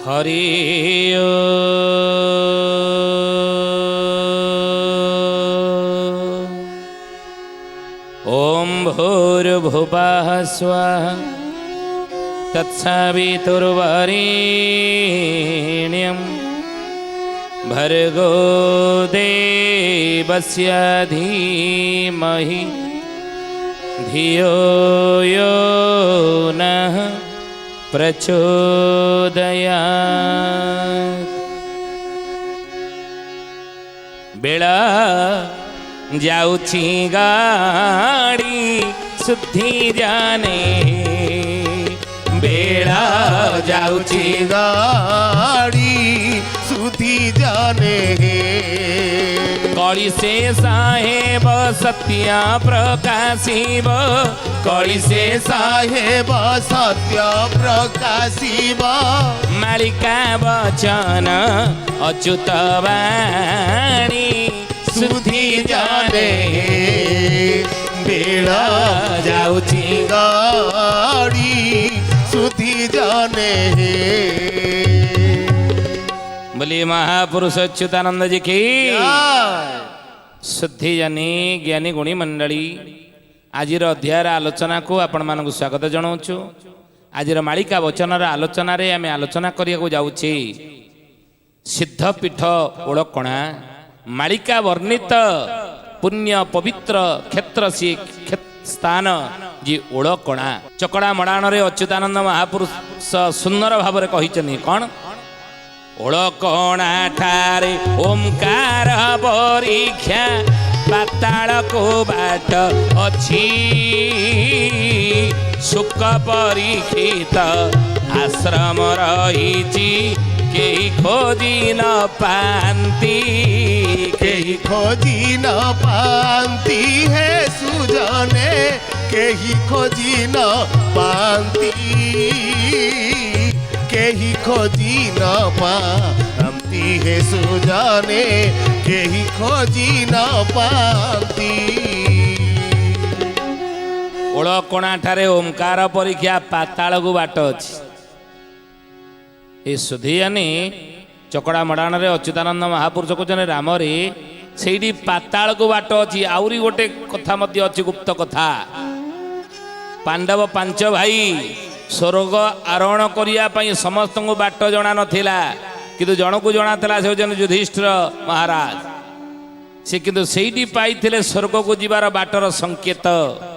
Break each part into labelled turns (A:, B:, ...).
A: हरि ओम भूर्भुवः स्वः तत्सवितुर्वरेण्यं भर्गो देवस्य धीमहि धियो यो नः प्रचोदयात्। बेला जाऊची गाड़ी सुधी जाने,
B: बेड़ा जाऊची गाड़ी सुधी जाने।
A: कौड़ी से साहेब सत्या प्रकाशिब,
B: कौड़ी से साहेब सत्य प्रकाशिब।
A: मालिका वचन अच्युत वाणी
B: सुधी जाने। बेड़ा जाऊची गाड़ी सुधी जाने।
A: बोलिए महापुरुष अच्युतानंद जी की शुद्धि जानी ज्ञानी गुणी मंडली। आज अध्यायर आलोचना को आपण मानक स्वागत जनाऊँ। आज मालिका वचन आलोचन आम आलोचना करने जाऊँचे सिद्धपीठ ओळकणा। मालिका वर्णित पुण्य पवित्र क्षेत्र सी स्थान जी ओळकणा। चकड़ा मड़ाण अच्युतानंद महापुरुष सुंदर भाव में कही कौन ओळकणा ठारे ओंकार परीक्षा पाताल को बाट अच्छी सुख परीक्षित आश्रम रही केही खोजी न पांती।
B: केही खोजी न पांती है सुजाने, केही खोजी न पांती। केही खोजी न पांती है सुजाने, केही खोजी न पांती।
A: ओळकणा ठारे ओंकार परीक्षा पाताल को बाट अछि। ये सुधियानी चकड़ा मड़ाण अच्युतानंद महापुरुष कहते राम रे से पाताल को बाट अच्छी। आउरी गोटे कथा मध्य अच्छी गुप्त कथा। पांडव पांच भाई स्वर्ग आरोहण करने समस्त को बाट जना नथिला, किंतु जन को जना था से युधिष्ठिर महाराज। से किंतु सेठी पाइथिले स्वर्ग को जीवार बाटर संकेत।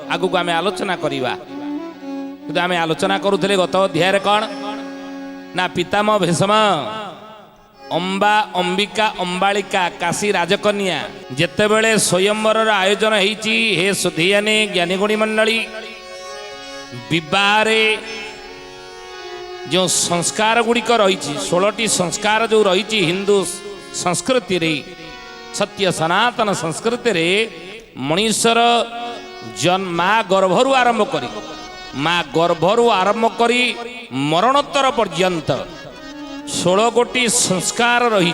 A: आगु को आम आलोचना करवा, किंतु आम आलोचना करुले गत अध्याय कौन ना पितामह भीष्म अंबा अंबिका अंबालिका काशी राजकन्या जेतेबेले स्वयंवर आयोजन होईची। हे सुधियानी ज्ञानी गुणी मंडली, विवाह जो संस्कार गुड़िक रही 16टी संस्कार जो रही हिंदू संस्कृति रे, सत्य सनातन संस्कृति रे मनीषर माँ गर्भरु आरंभ करी मरणोत्तर पर्यंत 16 गोटी संस्कार रही।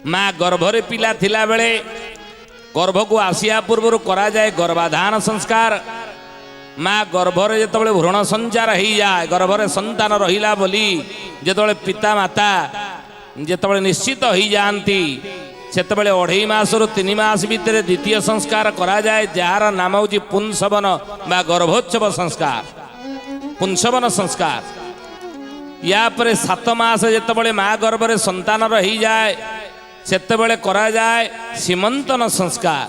A: माँ गर्भरे पिला थिला बेले गर्भ को आसिया पूर्व करा जाए गर्भाधान संस्कार। माँ गर्भरे जेतबेले भ्रूण संचार हो जाए, गर्भरे संतान रहिला बोली जेतबेले पिता माता जेतबेले निश्चित हो जाती, सेतबेले 2.5 मास रु 3 मास भितर द्वितीय संस्कार करा जाए, जार नाम होची पुंसवन बा गर्भोत्सव संस्कार, पुंसवन संस्कार। या परे 7 मास जेतबेले माँ गर्भरे संतान रही जाए सेतबेले करा जाए सीमंतन संस्कार।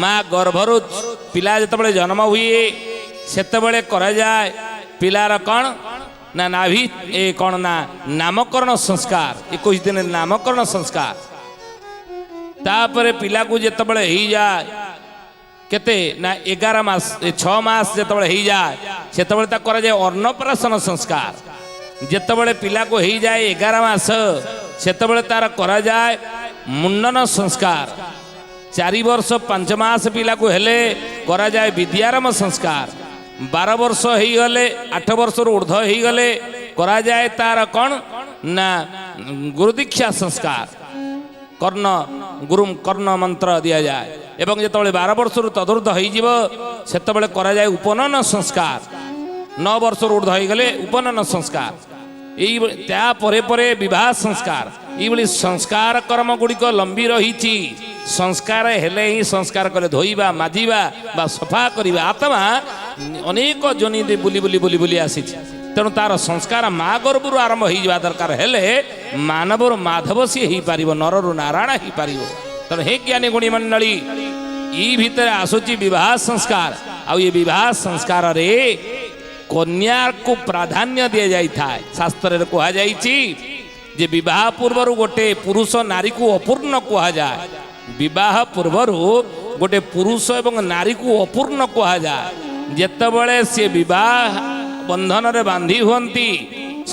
A: माँ गर्भरु पिला जेतबेले जन्म हुए सेतबेले करा जाए पिलार कौन ना नाभि ए कौन ना नामकरण संस्कार, 21 दिन नामकरण संस्कार। तापरे पिला को जेतबेले ही जाए केते ना 11 मास 6 मास जेतबेले ही जाए सेतबेले ता करा जाए अन्नप्राशन संस्कार। जेतबेले पिला को ही जाए 11 मास सेतबेले तार करा जाए मुंडन संस्कार। 4 वर्ष 5 मास पिला को हेले करा जाए विद्यारंभ संस्कार। 12 वर्ष हो गले 8 वर्ष ऊर्ध हो गले करा जाए तार कौन ना गुरुदीक्षा संस्कार। कर्ण गुरु कर्ण मंत्र दि जाए एवं जो 12 वर्ष तदूर्ध होते करा जाए उपनयन संस्कार। 9 वर्ष ऊर्ध हो गले उपनयन संस्कार। ତାପରେ ପରେ ବିବାହ ସଂସ୍କାର ଏଇଭଳି ସଂସ୍କାର କର୍ମ ଗୁଡ଼ିକ ଲମ୍ବି ରହିଛି। ସଂସ୍କାର ହେଲେ ହିଁ ସଂସ୍କାର କଲେ ଧୋଇବା ମାଜିବା ବା ସଫା କରିବା। ଆତ୍ମା ଅନେକ ଜନିରେ ବୁଲି ବୁଲି ବୁଲି ବୁଲି ଆସିଛି, ତେଣୁ ତାର ସଂସ୍କାର ମା ଗର୍ଭରୁ ଆରମ୍ଭ ହେଇଯିବା ଦରକାର। ହେଲେ ମାନବରୁ ମାଧବ ସିଏ ହେଇପାରିବ, ନରରୁ ନାରାୟଣ ହେଇପାରିବ। ତେଣୁ ହେ ଜ୍ଞାନୀ ଗୁଣୀ ମଣ୍ଡଳୀ, ଇ ଭିତରେ ଆସୁଛି ବିବାହ ସଂସ୍କାର। ଆଉ ଏ ବିବାହ ସଂସ୍କାରରେ କନ୍ୟାକୁ ପ୍ରାଧାନ୍ୟ ଦିଆଯାଇଥାଏ। ଶାସ୍ତ୍ରରେ କୁହାଯାଇଛି ଯେ ବିବାହ ପୂର୍ବରୁ ଗୋଟେ ପୁରୁଷ ନାରୀକୁ ଅପୂର୍ଣ୍ଣ କୁହାଯାଏ। ବିବାହ ପୂର୍ବରୁ ଗୋଟେ ପୁରୁଷ ଏବଂ ନାରୀକୁ ଅପୂର୍ଣ୍ଣ କୁହାଯାଏ। ଯେତେବେଳେ ସେ ବିବାହ ବନ୍ଧନରେ ବାନ୍ଧି ହୁଅନ୍ତି,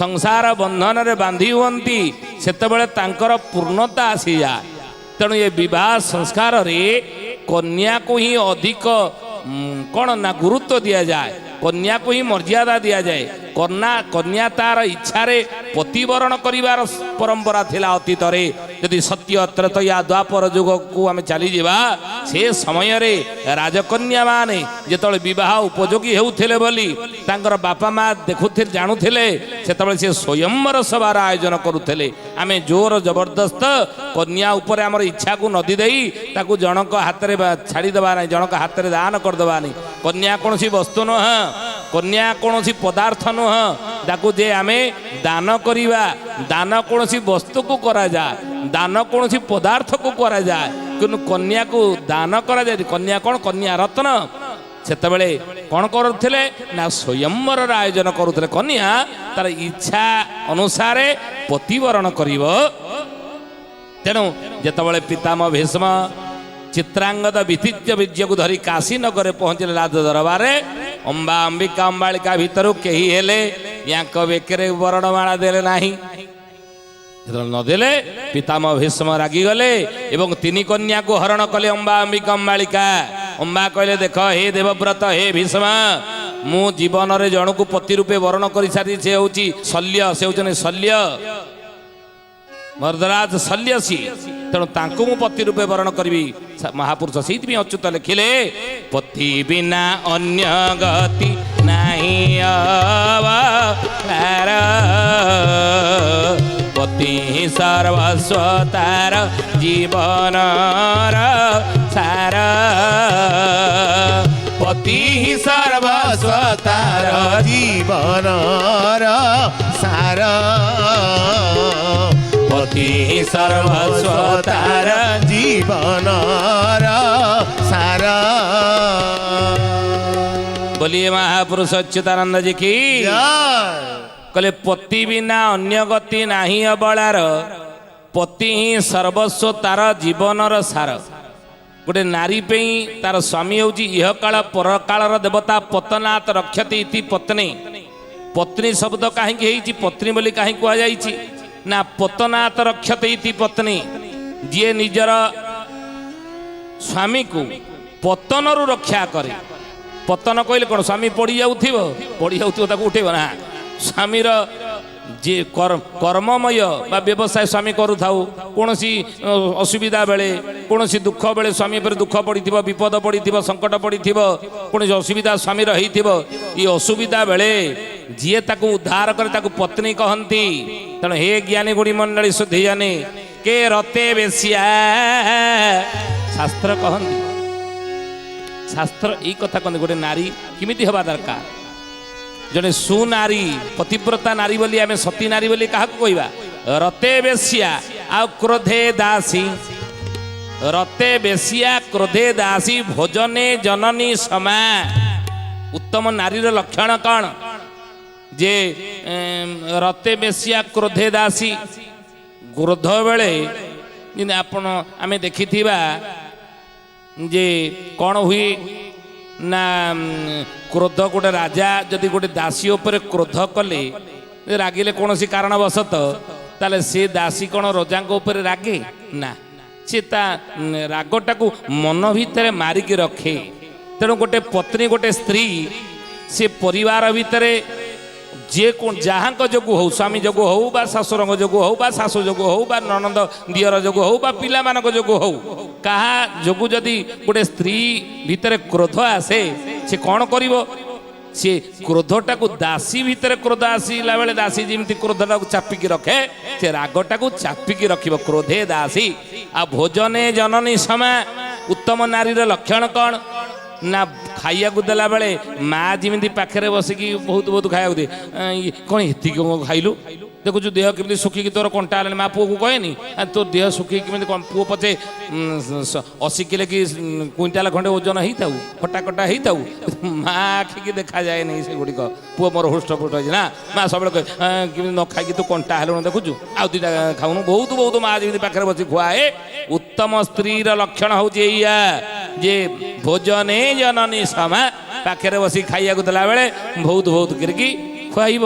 A: ସଂସାର ବନ୍ଧନରେ ବାନ୍ଧି ହୁଅନ୍ତି, ସେତେବେଳେ ତାଙ୍କର ପୂର୍ଣ୍ଣତା ଆସିଯାଏ। ତେଣୁ ଏ ବିବାହ ସଂସ୍କାରରେ କନ୍ୟାକୁ ହିଁ ଅଧିକ କ'ଣ ନା ଗୁରୁତ୍ୱ ଦିଆଯାଏ, କନ୍ୟାକୁ ହିଁ ମର୍ଯ୍ୟାଦା ଦିଆଯାଏ। କନ୍ୟା ତାର ଇଚ୍ଛାରେ ପତିବରଣ କରିବାର ପରମ୍ପରା ଥିଲା ଅତୀତରେ। ଯଦି ସତ୍ୟ ତ୍ରେତୟା ଦ୍ୱାପର ଯୁଗକୁ ଆମେ ଚାଲିଯିବା, ସେ ସମୟରେ ରାଜକନ୍ୟା ମାନେ ଯେତେବେଳେ ବିବାହ ଉପଯୋଗୀ ହେଉଥିଲେ ବୋଲି ତାଙ୍କର ବାପା ମା ଦେଖୁଥିଲେ ଜାଣୁଥିଲେ, ସେତେବେଳେ ସେ ସ୍ୱୟଂବର ସଭାର ଆୟୋଜନ କରୁଥିଲେ। ଆମେ ଜୋର ଜବରଦସ୍ତ କନ୍ୟା ଉପରେ ଆମର ଇଚ୍ଛାକୁ ନଦୀ ଦେଇ ତାକୁ ଜଣଙ୍କ ହାତରେ ଛାଡ଼ିଦେବା ନାହିଁ, ଜଣଙ୍କ ହାତରେ ଦାନ କରିଦେବା ନାହିଁ। କନ୍ୟା କୌଣସି ବସ୍ତୁ ନୁହଁ, କନ୍ୟା କୌଣସି ପଦାର୍ଥ ନୁହଁ, ତାକୁ ଯେ ଆମେ ଦାନ କରିବା। ଦାନ କୌଣସି ବସ୍ତୁକୁ କରାଯାଏ, ଦାନ କୌଣସି ପଦାର୍ଥକୁ କରାଯାଏ, କିନ୍ତୁ କନ୍ୟାକୁ ଦାନ କରାଯାଏ। କନ୍ୟା କ'ଣ? କନ୍ୟା ରତ୍ନ। ସେତେବେଳେ କ'ଣ କରୁଥିଲେ ନା ସ୍ୱୟଂବରର ଆୟୋଜନ କରୁଥିଲେ। କନ୍ୟା ତାର ଇଚ୍ଛା ଅନୁସାରେ ପତିବରଣ କରିବ। ତେଣୁ ଯେତେବେଳେ ପିତାମହ ଭୀଷ୍ମ ଚିତ୍ରାଙ୍ଗଦ ବିଚିତ୍ର ବୀର୍ଯ୍ୟକୁ ଧରି କାଶୀନଗରରେ ପହଞ୍ଚିଲେ ରାଜ ଦରବାରରେ, ଅମ୍ବା ଅମ୍ବିକା ଅମ୍ବାଳିକା ଭିତରୁ କେହି ହେଲେ ୟାଙ୍କ ବେକରେ ବରଣମାଳା ଦେଲେ ନାହିଁ। ଯେତେବେଳେ ନଦେଲେ ପିତାମହ ଭୀଷ୍ମ ରାଗିଗଲେ ଏବଂ ତିନି କନ୍ୟାକୁ ହରଣ କଲେ ଅମ୍ବା ଅମ୍ବିକା ଅମ୍ବାଳିକା। ଅମ୍ବା କହିଲେ, ଦେଖ ହେ ଦେବବ୍ରତ, ହେ ଭୀଷ୍ମ, ମୁଁ ଜୀବନରେ ଜଣକୁ ପତି ରୂପେ ବରଣ କରିସାରି, ସେ ହେଉଛି ଶଲ୍ୟ, ସେ ହେଉଛନ୍ତି ଶଲ୍ୟ, ମର୍ଦ୍ଦରାଜ ଶଲ୍ୟ ସିଏ। ତେଣୁ ତାଙ୍କୁ ମୁଁ ପତି ରୂପେ ବରଣ କରିବି। ମହାପୁରୁଷ ସେଇଥିପାଇଁ ଅଚ୍ୟୁତ ଲେଖିଲେ, ପତି ବିନା ଅନ୍ୟ ଗତି ନାହିଁ ଅବତାର, ପତି ସର୍ବସ୍ୱ ତାର ଜୀବନର ସାର,
B: ପତି ସର୍ବସ୍ୱ ତାର ଜୀବନର ସାର,
A: ପତି ସର୍ବସ୍ୱ ତାର
B: ଜୀବନର ସାର।
A: बोलिए महापुरुष अच्युतानंद जी की। कहले पति बिना अन्य गति नाही अबलार, पति ही सर्वस्व तार जीवनर सार। गोटे नारी पे तार स्वामी हूँ इह काल पर कालर देवता पतनाथ रक्षति इति पत्नी। पत्नी शब्द कहीं पत्नी बोली कहीं कहुई ना पतनाथ रक्षते इति पत्नी, जी निजर स्वामी को पतनरु रक्षा करे। पतन कहले कौन? स्वामी पड़ी जाऊथिव ताको उठेब ना। स्वामीर जे कर्ममय बा व्यवसाय स्वामी करूथाउ, कौनसी असुविधा बेले कौनसी दुख बेले स्वामी पर दुख पड़ी, विपद पड़ी, संकट पड़ी, कौन असुविधा स्वामी रही, ये असुविधा बेले जी ताको उद्धार करे ताको पत्नी कहती। तेणु हे ज्ञानी गुणी मंडली शुद्धि जानी के रते बेसिया शास्त्र कहती। शास्त्र यही कथा कहते गोटे नारी किमिति हवा दरकार। जड़े सुनारी पतिव्रता नारी बोली आमे सती नारी बोली क्या कहवा? रते बेसिया आ क्रोधे दासी, रते बेसिया क्रोधे दासी, भोजने जननी समा। उत्तम नारीर लक्षण कौन? जे रते बेसिया क्रोधे दासी। क्रोध बेले आपण आमे देखिथिबा जे कौन हुए ना क्रोध गोटे राजा जदि गोटे दासी उपर क्रोध कले रागिले कौन सी कारणवशत ताले से दासी कौन रजा उपर रागे ना, सी रागटा को मन भितर मारिकी रखे। तेणु गोटे पत्नी गोटे स्त्री से परिवार भितर जे जहाँ जोगु हो, स्वामी जोगु हो बा शाशुर जोगु हो बा शाशु जोगु हो बा ननंद दियर जोगु हो बा पिला मानक जोगु हो, कहा जोगु जदि गोटे स्त्री भितर क्रोध आसे से कौन करिवो सी क्रोधटाକୁ दासी भितर क्रोध आसिला बेले दासी जेमती क्रोधटाକୁ चापिकी रखे से रागटाକୁ चापिकी रखिब क्रोधे दासी आ भोजने जननी समा उत्तम नारीर लक्षण कौन ना खाइया देला बेले माँ जमी पाखे बसिकी बहुत बहुत खाया दिए कौन ये खाइलु देखु देह केमी सुखिकी तोर कंटा माँ पुओ को कहेनी तोर देह सुखिकी केमी पुओ पचे 80 किलो कि क्विंटाल खंडे ओजन होता फटाकटा होता माँ आखिकी देखा जाए नहीं से गुड़िक पुओ मोर हृष्टपुष्ट है ना माँ सब कमी न खाई तू कंटा हेलु देखुचु आउ दुटा खाऊन बहुत बहुत माँ जमी पाखे बस खुआए उत्तम स्त्री लक्षण हूँ जे भोजने जननी समा पाखे बस खाइया देला बेले बहुत बहुत करके खुआब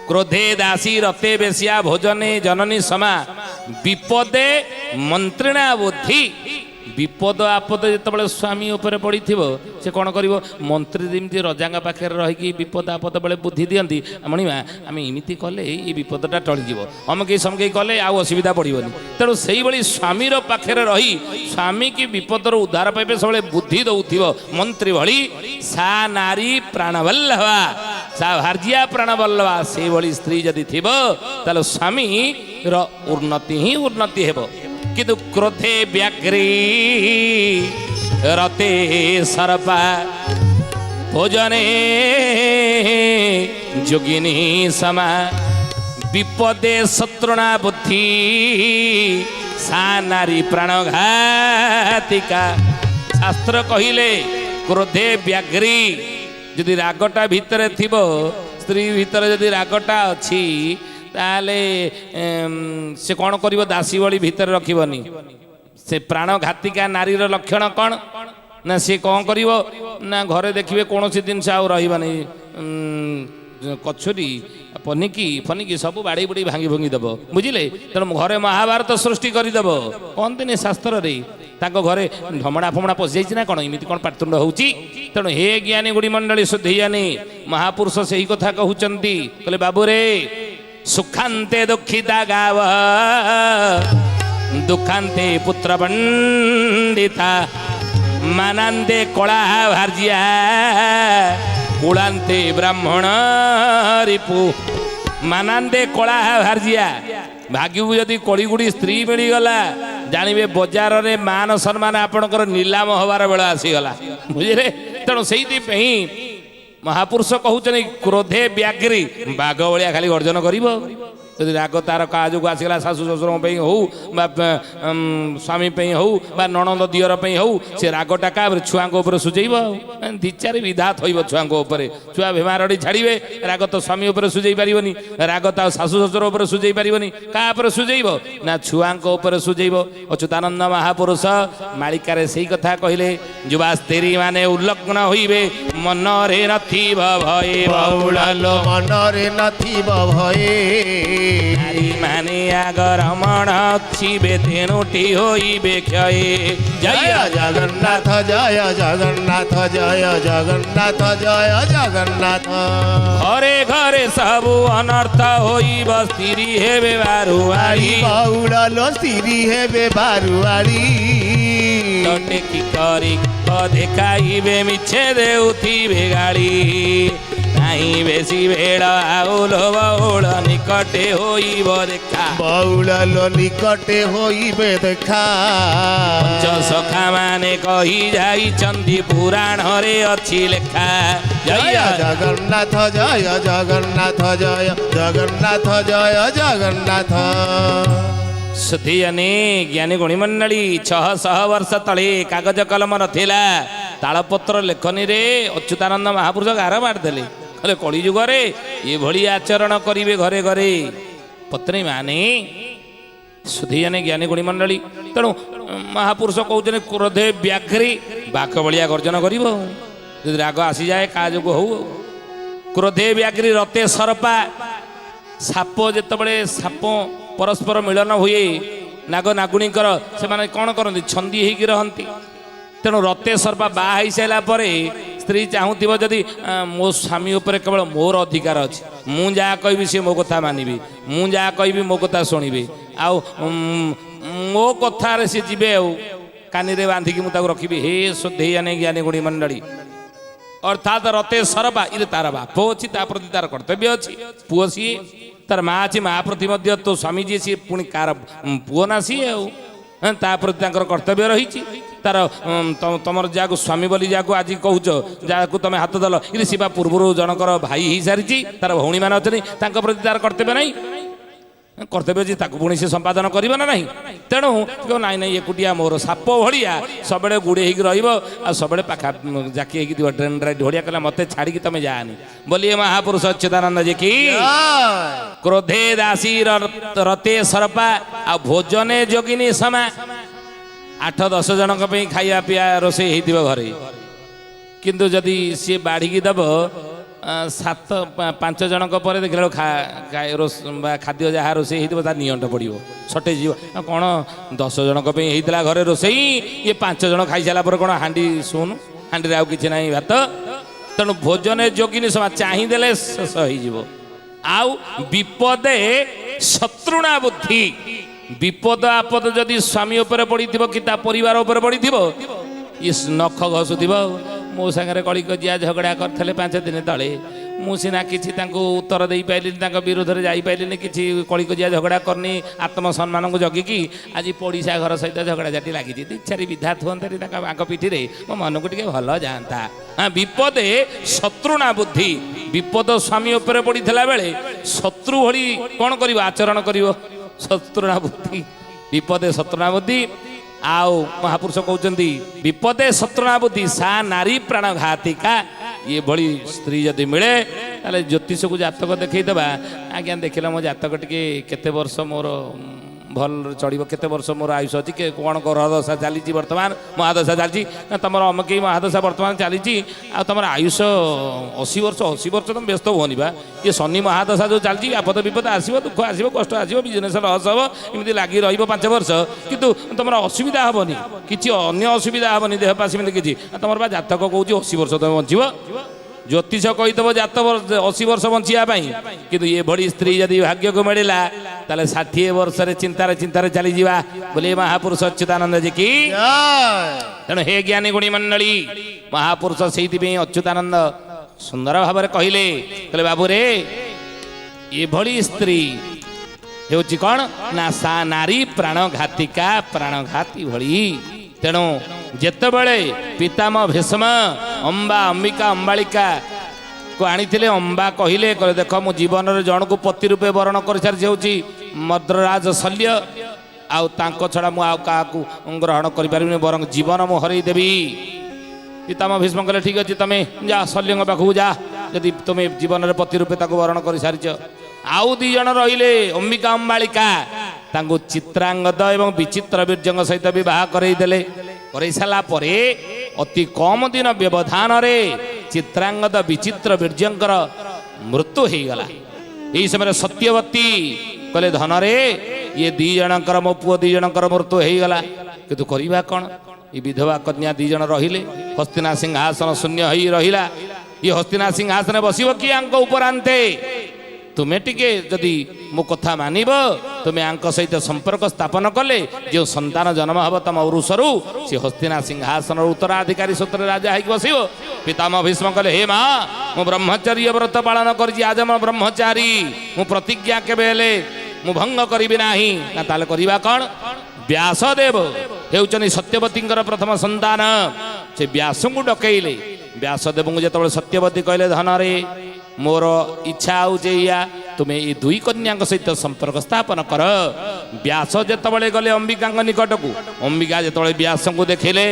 A: क्रोधे दासी रते बेसिया भोजने जननी समा विपदे मंत्रिणा बुद्धि विपद आपद जो स्वामी उपर पड़ी से कौन कर मंत्री जमी रजा पाखे रही विपद आपद बेले बुद्धि दिखती मणिमा आम इमिति कले ये विपदटा टलीज अमकई समकई कले आउ असुविधा पड़ोनी तेणु से भाई स्वामीर पाखे रही स्वामी की विपदर उद्धार पाइबे सब बुद्धि दौथ मंत्री भली सा नारी प्राणवल्लभा सा भार्जिया प्राणवल्लभा से भली स्त्री जदि थी ताल स्वामी उन्नति ही उन्नति हेब किंतु क्रोधे व्याघ्री रते सर्पा भोजने जोगिनी समा विपदे शत्रुणा बुद्धि सा नारी प्राणघातिका शास्त्र कहिले क्रोधे व्याघ्री यदि रागटा भितर थिब स्त्री भितर यदि रागटा अच्छी ताले से कौन कर दासी भली भितर रखनी से प्राणघातिका नारीर लक्षण कौन ना सी कौन कर ना घरे देखिए कौन जिनस आउ रही कछुरी पनिकी फनिकी सब बाड़ी बुड़ी भांगी भुंगी देव बुझिले तेणु घरे महाभारत सृष्टि करदेव कहते शास्त्र रे घरे ढमड़ा फमड़ा पशि जाइए ना कौन इमिति कौन पाटुंड होची तेणु हे ज्ञानी गुड़ी मंडली शुद्धियानी महापुरुष से ही कथा कहते कहले बाबू रे सुखांते दुखिता गाव दुखांते पुत्र पंडिता मानांते कला भार्जिया कुलांते ब्राह्मण रिपु मानांते कला भार्जिया भाग्य को यदि कड़ीगुड़ी स्त्री मिलगला जानवे बजार में मान सम्मान आपणकर नीलाम हबार बेला आसीगला बुझे तेणु से महापुरुष कहते क्रोधे व्याघ्री बाघ भाया खाली गर्जन कर यदि राग तार काज को आसगला शाशु शशुर हो स्वामी हो नणंद दियर हो से रागटा क्या छुआ सुझेब दी चार विधा थोब छुआ छुआ भेमारड़ी छाड़े राग तो स्वामी सुझे पारनी राग तो शाशु शशुर सुझे पारनी क्या सुझेब ना छुआ सुझेब अच्युतानंद महापुरुष मालिकार से कथा कहले युवा स्त्री माने उल्लग्न होइबे मनरे नथिब भये
B: बहुलालो मनरे नथिब भये
A: नारी माने आग रमण छिबे तेणुटी होइबे क्षये
B: जय जगन्नाथ जय जगन्नाथ जय जगन्नाथ जय जगन्नाथ
A: घरे घरे सबु अनर्थ होइब स्त्री हेबे बारुआरी
B: बहुलालो स्त्री हेबे बारुआरी
A: तटे की करी देखाइबे मिछे देउथिबे गाड़ी नहीं बेसी भेड़ आउल बहुल निकटे होइब देखा
B: बहुलालो निकटे होइबे देखा
A: पंच सखा माने कही जाइछन्ति पुराण रे अछि लेखा
B: जय जगन्नाथ जय जगन्नाथ जय जगन्नाथ जय जगन्नाथ
A: सुधियने ज्ञानी गुणी मंडली 600 वर्ष तले कागज कलम नथिला तालपत्र लेखनी रे अच्युतानंद महापुरुष गार मारदेले कहले कली जुगरे ये आचरण करिवे घरे घरे पत्नी माने सुधियने ज्ञानी गुणी मंडली तेणु महापुरुष कहते क्रोधे व्याघ्री बाघ भलिया गर्जन कर राग आसी जाए का जो हो क्रोधे व्याघ्री रते सरपा साप जिते साप परस्पर मिलन हुए नाग नागुणीकर से माने कौन करती छंदी होगी रहती तेणु रते सर्पा बाहा सारा पर स्त्री चाहूब जदि मो स्वामी उपर केवल मोर अधिकार अच्छे मु जहाँ कहि सी मो कथा मानबी मु जहाँ कहि मो कथा शुणवे आउ मो कथार सी जीवे कानी रे बांधिकी मुझे रखी हे शुद्धे ज्ञानी गुणी मंडली अर्थात रते सरपा ये तार बाप अच्छी ता प्रति तार कर्तव्य अच्छी पुओ सी तार माँ अच्छी माँ प्रति तो स्वामी जी सी पुणी कार पुओ ना सी ता प्रति कर्तव्य रही तार तुम जहाँ स्वामी बोली जहाँ आज कहूच जहाँ तुम हाथ दल ये सीवा पूर्वर जनकर भाई हो सारी तार भौणी मैंने अच्छा प्रति तार कर्तव्य नहीं कर्तव्य अच्छी पुणी से संपादन कर ना ना तेणु नाई नाई एकुटिया मोर साप भाया सब गुड़े हो सब पाखा जाकी ड्रेन ड्राइट भाया कहला मत छाड़ी तुम जानी बोलिए महापुरुष अच्युतानंद जी की क्रोधे दासी रते सरपा आ भोजने जोगिनी समा 8-10 जनक खाଇବା ପିଇବା ରୋଷେଇ ହେଇଥିବ ଘରେ କିନ୍ତୁ ଯଦି सी बाढ़ी दब 7-5 जनक पर देखला खाद्य जहाँ रोषेई होता नियंट पड़ो सटेज कौन 10 जनक होता घरे रोषेई ये 5 जन खाई सारा पर कौन हाँडी सुन हाँडी आउ कि ना भात तेणु भोजन जोगिनी समा चाहिदेले शेष हो आउ विपदे शत्रुणा बुद्धि विपद आपद जदि स्वामी उपर पड़ी कि परिवार उपर पड़ी ये नख घसुव मो सागर कली कजिया झगड़ा करते 5 दिन तले मुसीना किसी उत्तर दे पाइलिनी विरोध में जापारे किसी कली कजिया झगड़ा करनी आत्मसम्मान को जगिकी आज पड़िशा घर सहित झगड़ा झाटी लगी दीक्षारी विधा थुअंत पिठी में मो मन को भल जाता हाँ विपदे शत्रुणा बुद्धि विपद स्वामी उपर पड़ी बेले शत्रु भली कौन कर आचरण कर शत्रुणा बुद्धि विपदे शत्रुणा बुद्धि आउ महापुरुष कहते विपदे शत्रुणा बुद्धि सा नारी प्राणघातिका ये भली स्त्री जदि मिले ताले ज्योतिष को जातक देखईदबा आज्ञा देखिला मो जातक टिके केते वर्ष मोर भल चढ़ो केते वर्ष मोर आयुष अच्छी कौन ग्रहदशा चली बर्तमान महादशा चली तुम अमक महादशा बर्तमान चली तुम आयुष 80 वर्ष तुम व्यस्त होनी बा ये शनि महादशा जो चलती आपद विपद आसो दुख आसो कष्ट आसो बिजनेस लस हम इमती लगी रच वर्ष कितु तुम असुविधा हेनी किसी अन्य असुविधा हेनी देह पास किसी तुम जातक कौच 80 वर्ष तुम बचब ज्योतिष कहीदेव जात 80 वर्ष बचापी किंतु ये बड़ी स्त्री जदि भाग्य को मिलला ताले 60 वर्ष चिंतार चली जावा बोले महापुरुष अच्युतानंद जी की तेणु हे ज्ञानी गुणी मंडली महापुरुष से अच्युतानंद सुंदर भाव कहले बाबू रे ये भली स्त्री हूँ कौन ना सा नारी प्राणघातिका प्राणघाती भली तेणु जेतेबेले पितामह भीष्म अंबा अंबिका अंबालिका को आनी अंबा कहले देख मो जीवन जन को पति रूपे वरण कर सारी हूँ मद्रराज शल्य आउ छड़ा मुझे ग्रहण कर बर जीवन मु हरईदेवी पितामह भीष्म कहले ठीक अच्छे तुम जा शल्य पाखक जा जदि तुम जीवन में पति रूपे वरण कर सारी आउ 2 जन रहिले अंबिका अंबालिका चित्रांगद एवं विचित्र वीर्यंग सहित विवाह करईदेले कर सारा अति कम दिन व्यवधान रे चित्रांगद विचित्र वीर्यंकर मृत्यु हो गला। यही समय सत्यवती कहले धन रे ये 2 जनकर मो पुओ 2 जनकर मृत्यु हो गला किंतु करवा कौन ये विधवा कन्या 2 जन रहिले हस्तिना सिंहासन शून्य हो रहा ये हस्तिना सिंहासन बसब कि उपरांते तुम्हें टिके जदि मो कथा मानिब तुम्हें आंक सहित संपर्क स्थापन कले जो संतान जन्म हम तुम औरुषरु सी हस्तिना सिंहासन उत्तराधिकारी सूत्र राजा है बस पितामह भीष्म कहले हे माँ मु ब्रह्मचर्य व्रत पालन कर आज मो ब्रह्मचारी मु प्रतिज्ञा केबे मु भंग करी ना ताले करवा कौन व्यासदेव हेउचनी सत्यवती प्रथम संतान से व्यास को डकईले व्यासदेव को जो सत्यवती कहले धन रे मोर इच्छा या तुम्हें ये 2 कन्या सहित संपर्क स्थापन कर व्यास जिते गले अंबिका निकट को अंबिका जो व्यास को देखले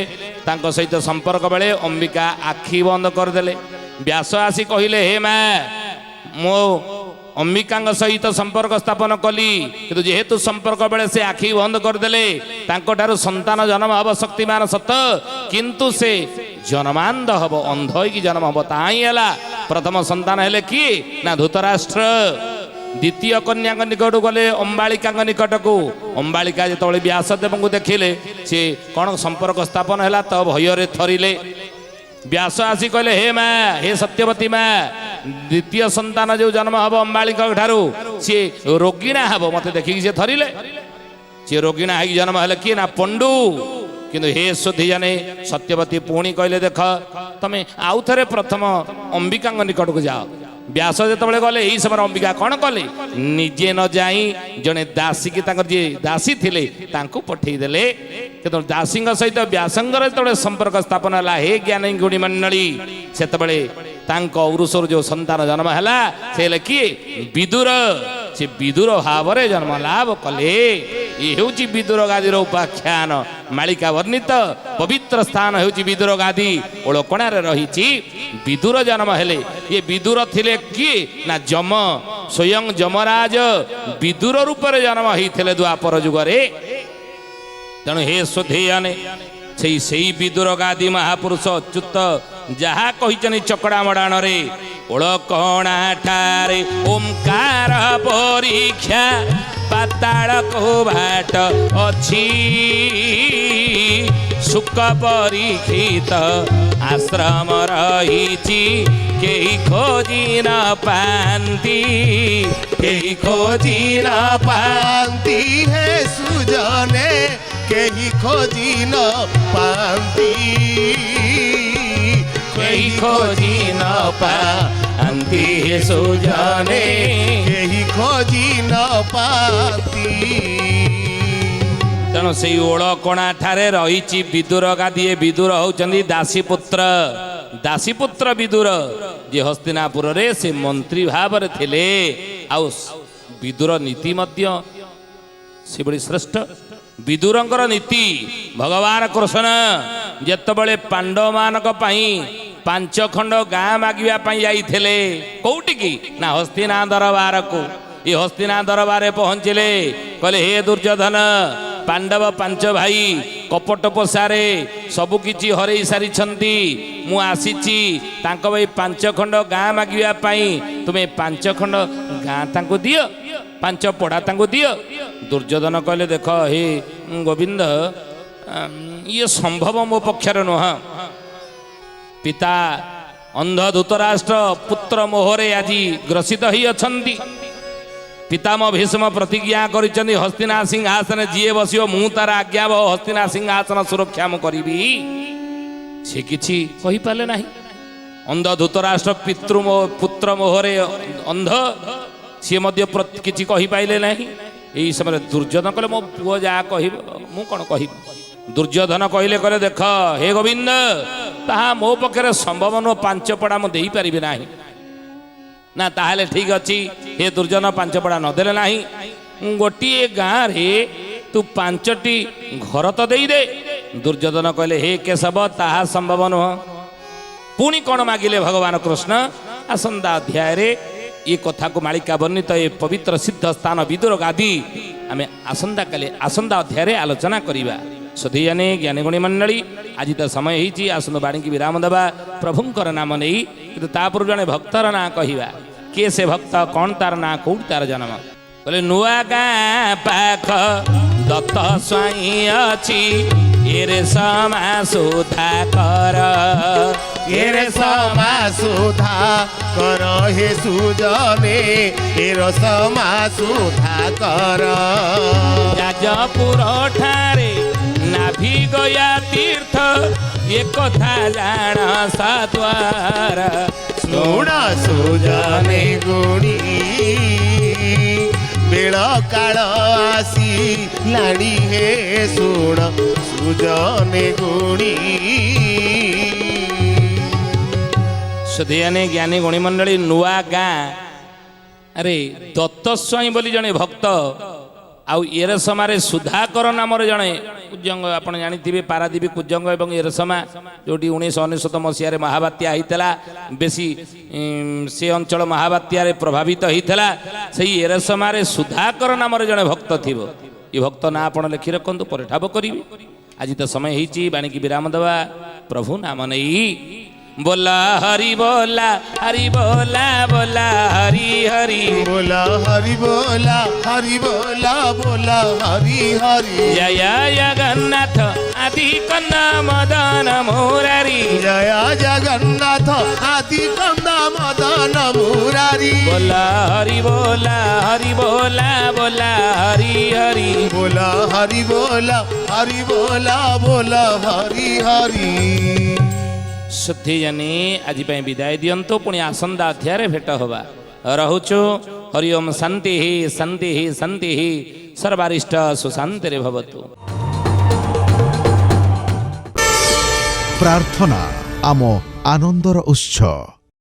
A: सहित संपर्क बेले अंबिका आखि बंद करदे व्यास आसी कहले हे माँ मो अंबिका सहित संपर्क स्थापन कली कि जेहेतु संपर्क बेले से आखि बंद करदे संतान जन्म हम शक्तिमान सत किंतु से जन्मांध हम अंध की जन्म हम ताला प्रथम संतान हेले किए ना धृतराष्ट्र द्वितीय कन्या निकट गले अंबालिका निकट को अंबालिका जो व्यासदेव को देखिले सी कौन संपर्क स्थापन है तो भय थरिले व्यास आसी कहले हे माँ हे सत्यवती माँ द्वितीय संतान जो जन्म हम अंबालिका ठारू सी रोगिणा हम मत देखिकी सी थरिले सी रोगिणा है जन्म हेले किए ना पंडु किंतु हे सुधी जाने सत्यवती पुणी कहले देख तमें आउ थे प्रथम अंबिका निकट को जाओ व्यास जो गले यही समय अंबिका कौन कले निजे न जाई जड़े दासी की जी दासी थिले तांको पठेदेले किंतु दासी सहित व्यासंगर जो संपर्क स्थापन है हे ज्ञान गुणी मंडली से औरुषर जो संतान जन्म है से किए विदुर से विदुर भाव जन्म लाभ कले ये हूँ विदुर गादी उपाख्यान मालिका वर्णित पवित्र स्थान हूँ विदुर गादी ओलकोणार रही विदुर जन्म हेले ये विदुर थिले किए ना जम स्वयं जमराज विदुर रूप में जन्म होते द्वापर जुगरे तेणु हे सुधेयने से विदुर गादी महापुरुष अच्युत जहा कही चकड़ा मड़ाण रे ओलकणा ठारे ओंकार परीक्षा पाताल को बाट अच्छी सुख परीक्षित आश्रम रही केही खोजी न पाती
B: केही खोजी न पाती है सुजने केही खोजी न पाती
A: केही खोजी न पाती है सुजने
B: केही खोजी न पाती
A: तेणु से ओलकणा ठारे रही विदुर गादी विदुर होउचंदी दासीपुत्र विदुर जे हस्तिनापुर रे से मंत्री भाव थिले आउ विदुर नीति मध्य से बड़ी श्रेष्ठ विदुरंकर नीति भगवान कृष्ण जेतबळे पांडव मानक पई 5 खंड गाँ मागिया जाइथिले कोउटी की ना हस्तिना दरबार को ये हस्तिना दरबार पहुँचले कहले हे दुर्योधन पांडव 5 भाई कपट पोषारे सबुकिछि हरई सारी मु आसीची तांको भाई 5 खंड गाँ मागिया तुम्हें 5 खंड गाँ तांको दियो 5 पढ़ा तांको दियो दुर्योधन कहले देख हे गोविंद ये संभव मो पक्षर नुह पिता अंध धूतराष्ट्र पुत्र मोहरे आज ग्रसित ही अछंती पितामह भीष्म प्रतिज्ञा करिसेंती हस्तिना सिंहासन जीए बसियो मु तार आज्ञा हस्तिना सिंहासन सुरक्षा मु करिबी से किछि कहि पाले नाही अंध धूतराष्ट्र पुत्र मोहरे अंध सी मध्य किछि कहि पाइले नाही एही समय दुर्योधन कहले मो पुओ जा कहि मु कोन कहि दुर्योधन कहले कहले देख हे गोविंद ताहा मो पक्षरे संभव नो 5 पड़ा मु देई परिबे नाही ना ताहले ठीक अच्छी हे दुर्योधन 5 पड़ा नदेले नाही गोटे गाँ रे तू 5टी घर तो दे दे दुर्योधन कहले हे केशव ताहा संभव नुह पुणी कौन मागिले भगवान कृष्ण आसंदा अध्याय रे ये कथा को मालिका वर्णित ये पवित्र सिद्ध स्थान विदुर गादी आम आसंदा अध्याय रे आलोचना करिबा सुधीयाने ज्ञानीगुणी मंडली आज तो समय होती आसनु बाणी की विराम देवा प्रभुंकर नाम नहीं कि तापूर्व जड़े भक्तर ना कहवा किए से भक्त कौन तार ना कौट तार जन्म बोले नुआ गाँ पाख दत्त स्वाई अच्छी एरे समा सुधा कर
B: एरे समा सुधा कर हे सुजने एरे समा सुधा कर
A: जाजपुर ठारे नाभि गया तीर्थ ये कथा जान साद्वार
B: शुण सुजने गुणी बेल काल आसी लाणी हे शुण सुजने गुणी
A: सुधीयाने ज्ञानी गुणी मंडली नुआ गाँ अरे दत्त स्वाई बोली जने भक्त आउ एरसमारे सुधाकर नाम जड़े कुजंग आप जानी पारादीप कुजंग और एरसमा जो 1999 मसीह महाबात्या होता बेसी से अंचल महाबात्या प्रभावित होता से एरसमारे सुधाकर नाम जड़े भक्त थी ये भक्त ना आप लिखि रखु पर ठाब करी आज तो समय होती बाणी की विराम देवा प्रभु नाम नहीं बोला हरि बोला हरि बोला बोला हरि हरि
B: बोला हरि बोला हरि बोला बोला हरि हरि
A: जय जगन्नाथ ଆଦି କନ୍ଦ ମଦନ ମୁରାରୀ
B: ଜୟ ଜଗନ୍ନାଥ ଆଦି କନ୍ଦ ମଦନ ମୁରାରୀ
A: ବୋଲା ହରି ବୋଲା ହରି ବୋଲା ବୋଲା ହରି ହରି
B: ବୋଲା ହରି ବୋଲା ହରି ବୋଲା ବୋଲା ହରି ହରି।
A: ଶୁଦ୍ଧିଜନୀ ଆଜି ପାଇଁ ବିଦାୟ ଦିଅନ୍ତୁ, ପୁଣି ଆସନ୍ତା ଅଧ୍ୟାୟରେ ଭେଟ ହେବା। ରହୁଛୁ। ହରି ଓମ୍ ଶାନ୍ତି ଶାନ୍ତି ଶାନ୍ତି ସର୍ବାରିଷ୍ଟ ସୁଶାନ୍ତିରେ ଭବତୁ।
C: ପ୍ରାର୍ଥନା ଆମ ଆନନ୍ଦର ଉତ୍ସ।